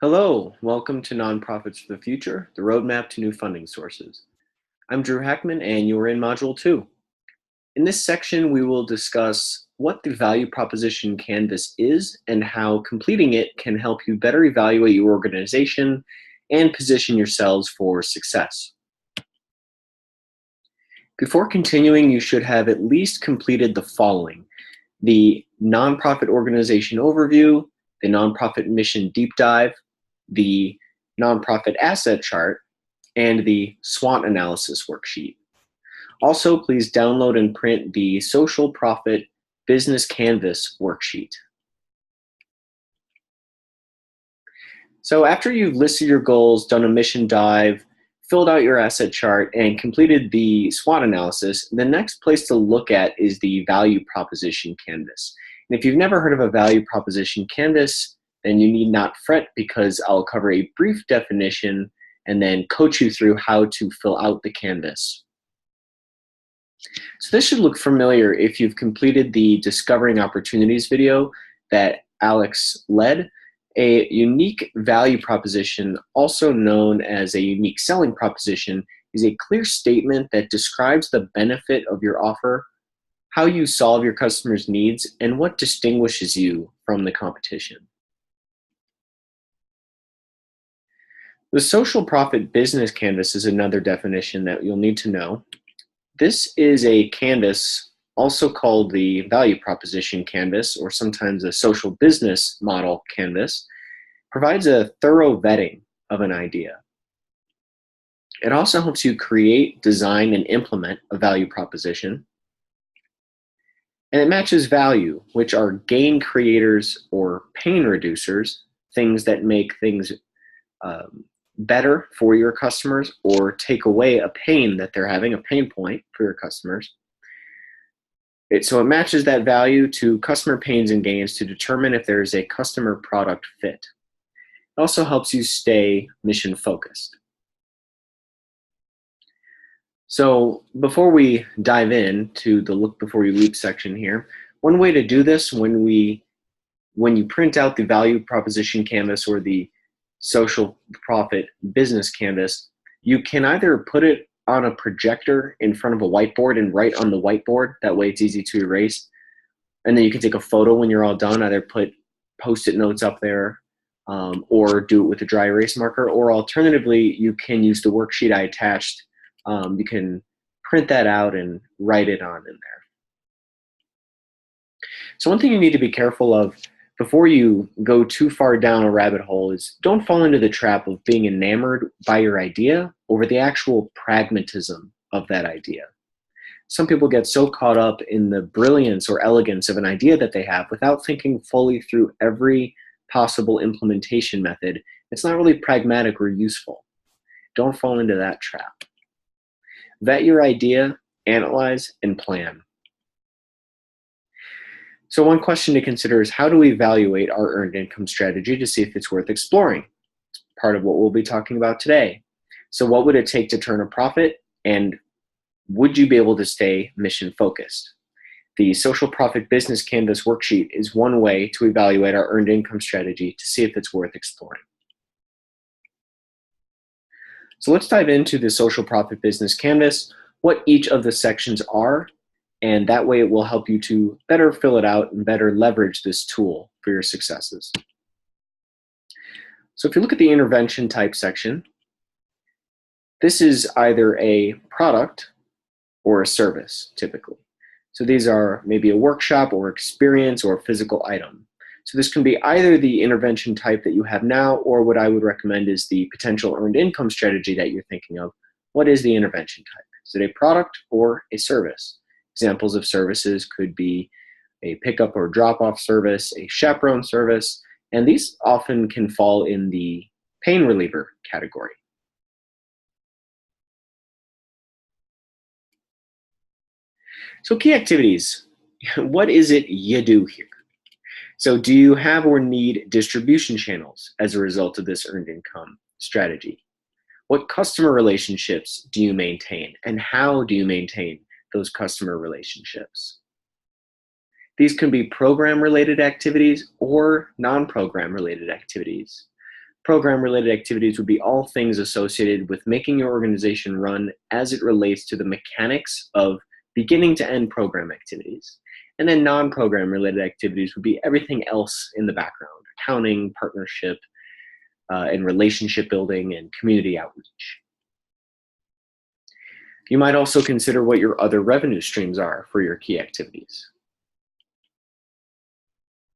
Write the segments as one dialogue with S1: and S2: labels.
S1: Hello, welcome to Nonprofits for the Future, the roadmap to new funding sources. I'm Drew Heckman, and you're in Module 2. In this section, we will discuss what the value proposition canvas is and how completing it can help you better evaluate your organization and position yourselves for success. Before continuing, you should have at least completed the following: the nonprofit organization overview, the nonprofit mission deep dive, the nonprofit asset chart, and the SWOT analysis worksheet. Also, please download and print the Social Profit Business Canvas worksheet. So after you've listed your goals, done a mission dive, filled out your asset chart, and completed the SWOT analysis, the next place to look at is the value proposition canvas. And if you've never heard of a value proposition canvas, then you need not fret, because I'll cover a brief definition and then coach you through how to fill out the canvas. So this should look familiar if you've completed the Discovering Opportunities video that Alex led. A unique value proposition, also known as a unique selling proposition, is a clear statement that describes the benefit of your offer, how you solve your customers' needs, and what distinguishes you from the competition. The Social Profit Business Canvas is another definition that you'll need to know. This is a canvas, also called the Value Proposition Canvas, or sometimes a Social Business Model Canvas, provides a thorough vetting of an idea. It also helps you create, design, and implement a value proposition. And it matches value, which are gain creators or pain reducers, things that make things better for your customers or take away a pain that they're having, a pain point for your customers. So it matches that value to customer pains and gains to determine if there is a customer product fit. It also helps you stay mission focused. So before we dive into the look before you leap section here, one way to do this when you print out the value proposition canvas or the Social Profit Business Canvas, you can either put it on a projector in front of a whiteboard and write on the whiteboard. That way it's easy to erase. And then you can take a photo when you're all done, either put Post-it notes up there or do it with a dry erase marker. Or alternatively, you can use the worksheet I attached. You can print that out and write it on in there. So one thing you need to be careful of before you go too far down a rabbit hole is don't fall into the trap of being enamored by your idea over the actual pragmatism of that idea. Some people get so caught up in the brilliance or elegance of an idea that they have without thinking fully through every possible implementation method. It's not really pragmatic or useful. Don't fall into that trap. Vet your idea, analyze, and plan. So one question to consider is, how do we evaluate our earned income strategy to see if it's worth exploring? It's part of what we'll be talking about today. So what would it take to turn a profit, and would you be able to stay mission focused? The Social Profit Business Canvas worksheet is one way to evaluate our earned income strategy to see if it's worth exploring. So let's dive into the Social Profit Business Canvas, what each of the sections are, and that way it will help you to better fill it out and better leverage this tool for your successes. So if you look at the intervention type section, this is either a product or a service, typically. So these are maybe a workshop or experience or a physical item. So this can be either the intervention type that you have now, or what I would recommend is the potential earned income strategy that you're thinking of. What is the intervention type? Is it a product or a service? Examples of services could be a pickup or drop-off service, a chaperone service, and these often can fall in the pain reliever category. So key activities, what is it you do here? So do you have or need distribution channels as a result of this earned income strategy? What customer relationships do you maintain, and how do you maintain those customer relationships? These can be program-related activities or non-program related activities. Program-related activities would be all things associated with making your organization run as it relates to the mechanics of beginning to end program activities. And then non-program related activities would be everything else in the background: accounting, partnership, and relationship building, and community outreach. You might also consider what your other revenue streams are for your key activities.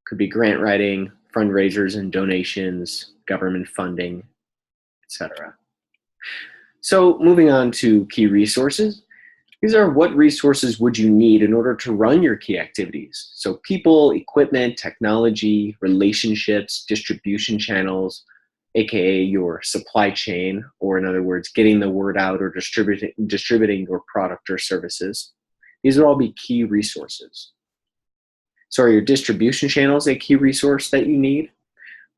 S1: Could be grant writing, fundraisers and donations, government funding, etc. So moving on to key resources. These are what resources would you need in order to run your key activities. So people, equipment, technology, relationships, distribution channels, aka your supply chain, or in other words, getting the word out or distributing your product or services. These would all be key resources. So are your distribution channels a key resource that you need?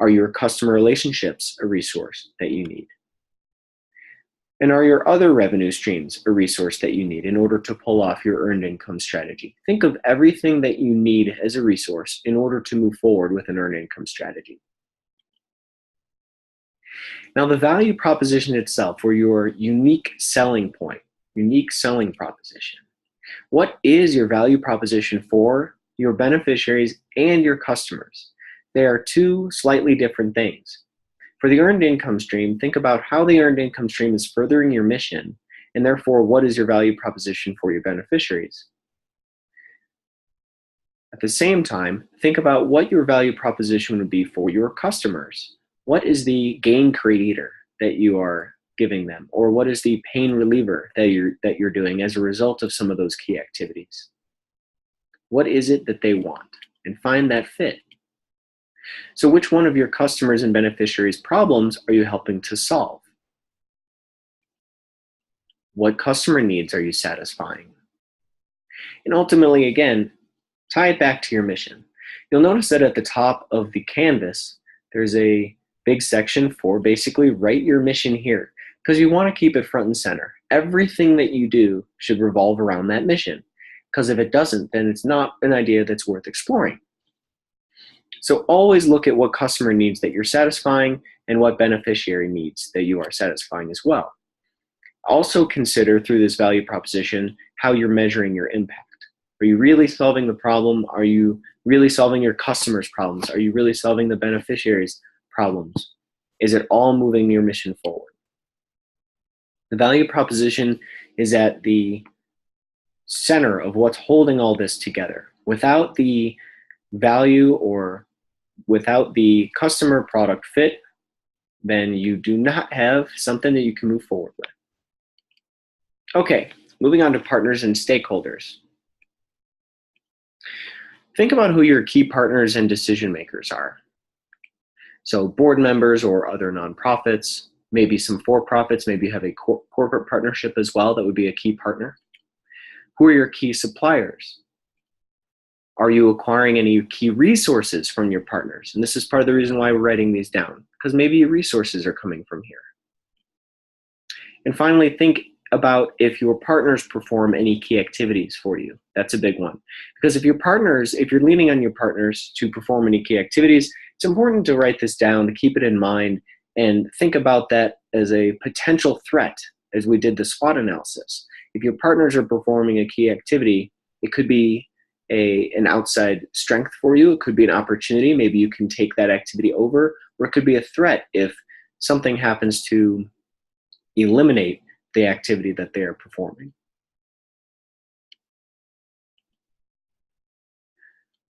S1: Are your customer relationships a resource that you need? And are your other revenue streams a resource that you need in order to pull off your earned income strategy? Think of everything that you need as a resource in order to move forward with an earned income strategy. Now, the value proposition itself, or your unique selling point, unique selling proposition. What is your value proposition for your beneficiaries and your customers? They are two slightly different things. For the earned income stream, think about how the earned income stream is furthering your mission, and therefore, what is your value proposition for your beneficiaries? At the same time, think about what your value proposition would be for your customers. What is the gain creator that you are giving them? Or what is the pain reliever that you're doing as a result of some of those key activities? What is it that they want? And find that fit. So which one of your customers and beneficiaries' problems are you helping to solve? What customer needs are you satisfying? And ultimately, again, tie it back to your mission. You'll notice that at the top of the canvas, there's a big section for basically write your mission here, because you want to keep it front and center. Everything that you do should revolve around that mission, because if it doesn't, then it's not an idea that's worth exploring. So always look at what customer needs that you're satisfying and what beneficiary needs that you are satisfying as well. Also consider through this value proposition how you're measuring your impact. Are you really solving the problem? Are you really solving your customers' problems? Are you really solving the beneficiaries' problems? Is it all moving your mission forward? The value proposition is at the center of what's holding all this together. Without the value or without the customer product fit, then you do not have something that you can move forward with. Okay, moving on to partners and stakeholders. Think about who your key partners and decision makers are. So board members or other nonprofits, maybe some for-profits, maybe you have a corporate partnership as well that would be a key partner. Who are your key suppliers? Are you acquiring any key resources from your partners? And this is part of the reason why we're writing these down, because maybe your resources are coming from here. And finally, think about if your partners perform any key activities for you. That's a big one. Because if you're leaning on your partners to perform any key activities, it's important to write this down, to keep it in mind, and think about that as a potential threat as we did the SWOT analysis. If your partners are performing a key activity, it could be an outside strength for you. It could be an opportunity. Maybe you can take that activity over, or it could be a threat if something happens to eliminate the activity that they are performing.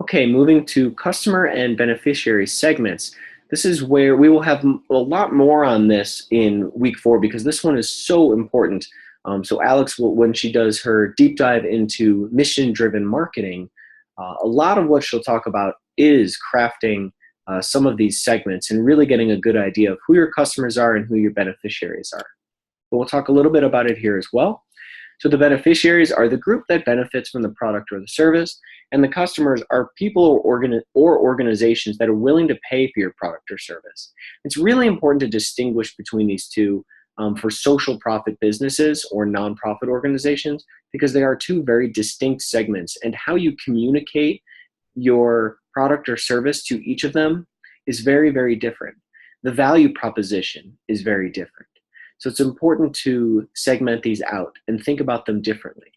S1: Okay, moving to customer and beneficiary segments. This is where we will have a lot more on this in week 4, because this one is so important. So Alex, when she does her deep dive into mission-driven marketing, a lot of what she'll talk about is crafting some of these segments and really getting a good idea of who your customers are and who your beneficiaries are. But we'll talk a little bit about it here as well. So the beneficiaries are the group that benefits from the product or the service, and the customers are people or organizations that are willing to pay for your product or service. It's really important to distinguish between these two for social profit businesses or nonprofit organizations, because they are two very distinct segments, and how you communicate your product or service to each of them is very, very different. the value proposition is very different. So it's important to segment these out and think about them differently.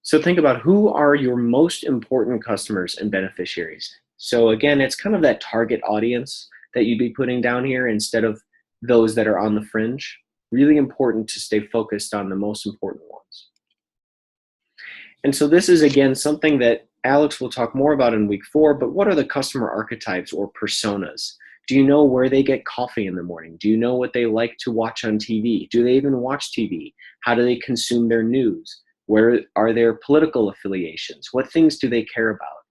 S1: So think about who are your most important customers and beneficiaries. So again, it's kind of that target audience that you'd be putting down here instead of those that are on the fringe. Really important to stay focused on the most important ones. And so this is, again, something that Alex will talk more about in week 4, but what are the customer archetypes or personas? Do you know where they get coffee in the morning? Do you know what they like to watch on TV? Do they even watch TV? How do they consume their news? Where are their political affiliations? What things do they care about?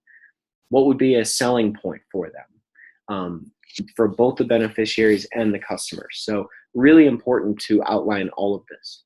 S1: What would be a selling point for them, for both the beneficiaries and the customers? So really important to outline all of this.